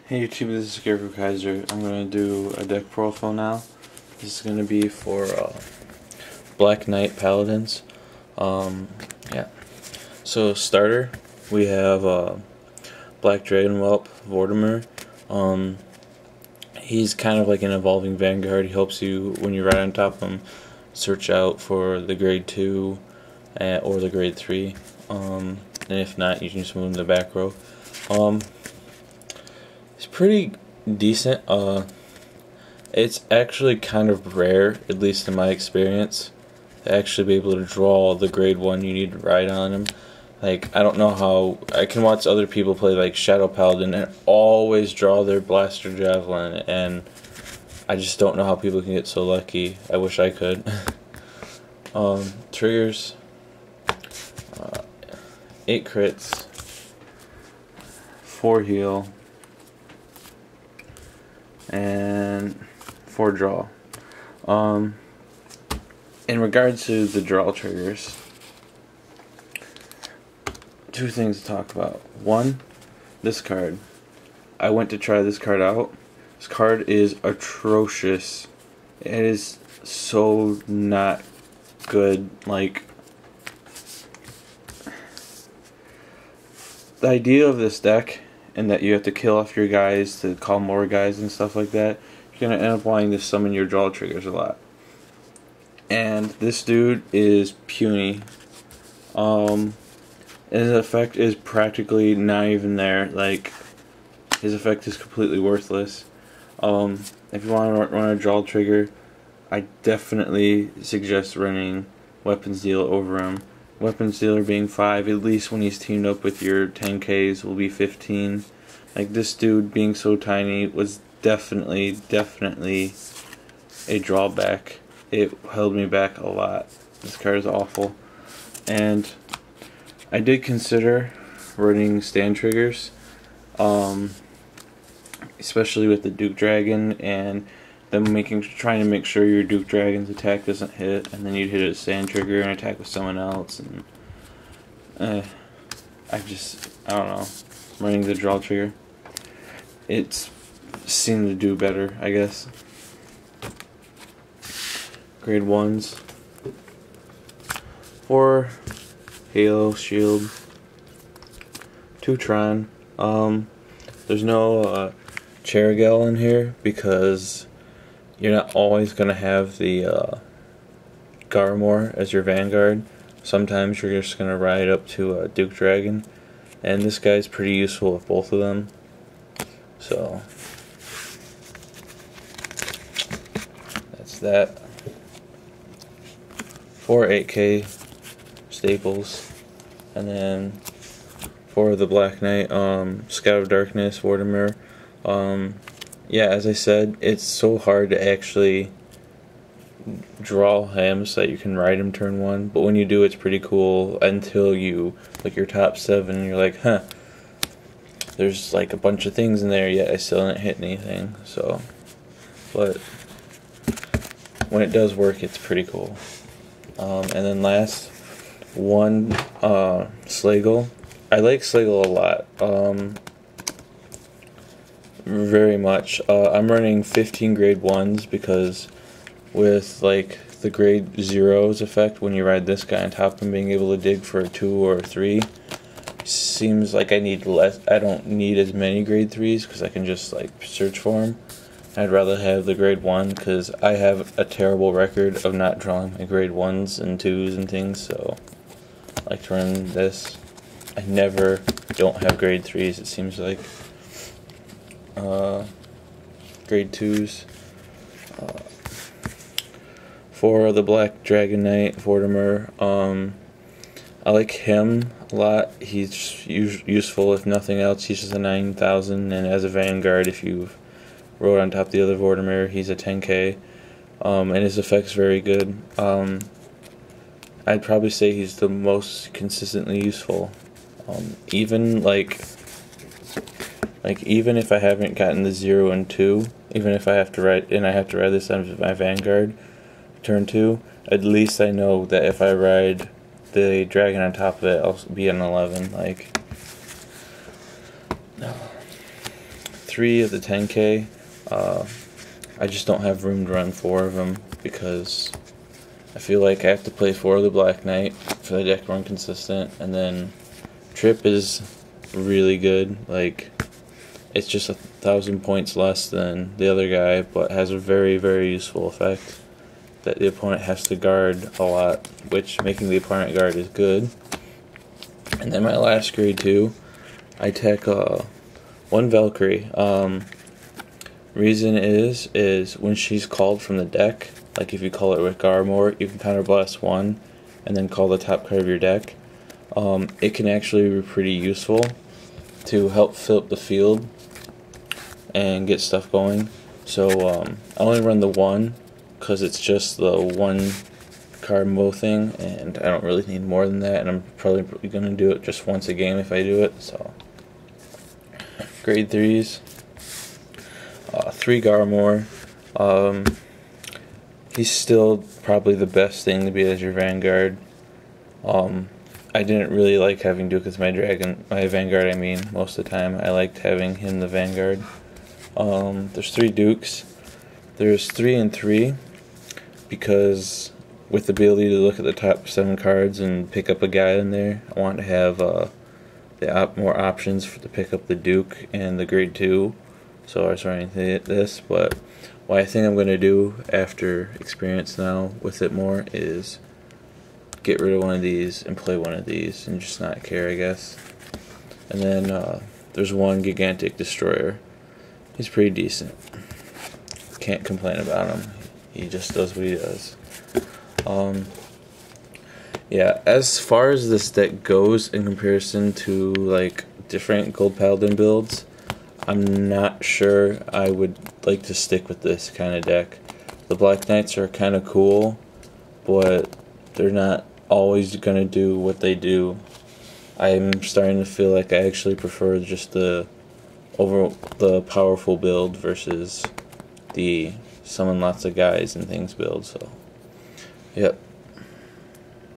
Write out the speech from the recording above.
Hey YouTube, this is Scarecrow Kaiser. I'm going to do a deck profile now. This is going to be for Black Knight Paladins. Yeah. So starter, we have Black Dragon Whelp Vortimer. He's kind of like an evolving Vanguard. He helps you when you ride on top of him search out for the grade 2 or the grade 3. And if not, you can just move him to the back row. It's pretty decent. It's actually kind of rare, at least in my experience, to actually be able to draw the grade 1 you need to ride on him. Like, I don't know how I can watch other people play like Shadow Paladin and always draw their Blaster Javelin, and I just don't know how people can get so lucky. I wish I could. Triggers, 8 crits, 4 heal, and 4 draw. In regards to the draw triggers, 2 things to talk about. One, this card. I went to try this card out. This card is atrocious. It is so not good. Like, the idea of this deck, and that you have to kill off your guys to call more guys and stuff like that, you're going to end up wanting to summon your draw triggers a lot. And this dude is puny. His effect is practically not even there. Like, his effect is completely worthless. If you want to run a draw trigger, I definitely suggest running Weapons Deal over him. Weapons Dealer being 5, at least when he's teamed up with your 10Ks, will be 15. Like, this dude being so tiny was definitely a drawback. It held me back a lot. This card is awful. And I did consider running stand triggers, especially with the Duke Dragon, and them trying to make sure your Duke Dragon's attack doesn't hit, and then you'd hit a stand trigger and attack with someone else, and I don't know, running the draw trigger, it's seemed to do better, I guess. Grade 1s, 4 Halo Shield, 2 Tron. There's no Cheragel in here because you're not always going to have the Garmor as your Vanguard. Sometimes you're just going to ride up to Duke Dragon, and this guy's pretty useful with both of them. So that's that. 4 8K staples, and then for the Black Knight, Scout of Darkness, Vortimer. Yeah, as I said, it's so hard to actually draw him so that you can ride him turn 1, but when you do, it's pretty cool until you, like, your top 7, and you're like, huh, there's like a bunch of things in there, yet I still didn't hit anything. So, but when it does work, it's pretty cool. And then last, 1 Slagle. I like Slagle a lot. Very much. I'm running 15 grade 1s because with like the grade 0's effect, when you ride this guy on top and being able to dig for a 2 or a 3, seems like I need less. I don't need as many grade 3's because I can just like search for them. I'd rather have the grade 1 because I have a terrible record of not drawing my grade 1s and 2's and things, so I like to run this. I never don't have grade 3's, it seems like. Grade 2's. For the Black Dragon Knight, Vortimer, I like him a lot. He's useful if nothing else. He's just a 9,000, and as a Vanguard, if you rode on top of the other Vortimer, he's a 10K, and his effect's very good. I'd probably say he's the most consistently useful. Even even if I haven't gotten the 0 and 2, even if I have to ride this on my Vanguard turn 2, at least I know that if I ride the dragon on top of it, I'll be an 11. Like, 3 of the 10K. I just don't have room to run 4 of them because I feel like I have to play 4 of the Black Knight for the deck to run consistent, and then Trip is really good. Like, it's just 1,000 points less than the other guy, but has a very, very useful effect that the opponent has to guard a lot, which making the opponent guard is good. And then my last grade 2, I tech 1 Valkyrie. Reason is when she's called from the deck, like if you call it with Garmor, you can counterblast 1 and then call the top card of your deck. It can actually be pretty useful to help fill up the field and get stuff going. So I only run the 1 because it's just the 1 card mo thing, and I don't really need more than that, and I'm probably going to do it just once a game if I do it. So grade 3s, 3 Garmor. He's still probably the best thing to be as your Vanguard. I didn't really like having Duke as my Vanguard. I mean, most of the time I liked having him the Vanguard. There's 3 Dukes. There's 3 and 3 because with the ability to look at the top 7 cards and pick up a guy in there, I want to have more options to pick up the Duke and the grade 2. So I was running this, but what I think I'm going to do after experience now with it more is get rid of one of these and play one of these and just not care, I guess. And then there's 1 Gigantic Destroyer. He's pretty decent. Can't complain about him. He just does what he does. Yeah, as far as this deck goes in comparison to like different Gold Paladin builds, I'm not sure I would like to stick with this kind of deck. The Black Knights are kind of cool, but they're not always going to do what they do. I'm starting to feel like I actually prefer just the powerful build versus the summon lots of guys and things build. So, yep.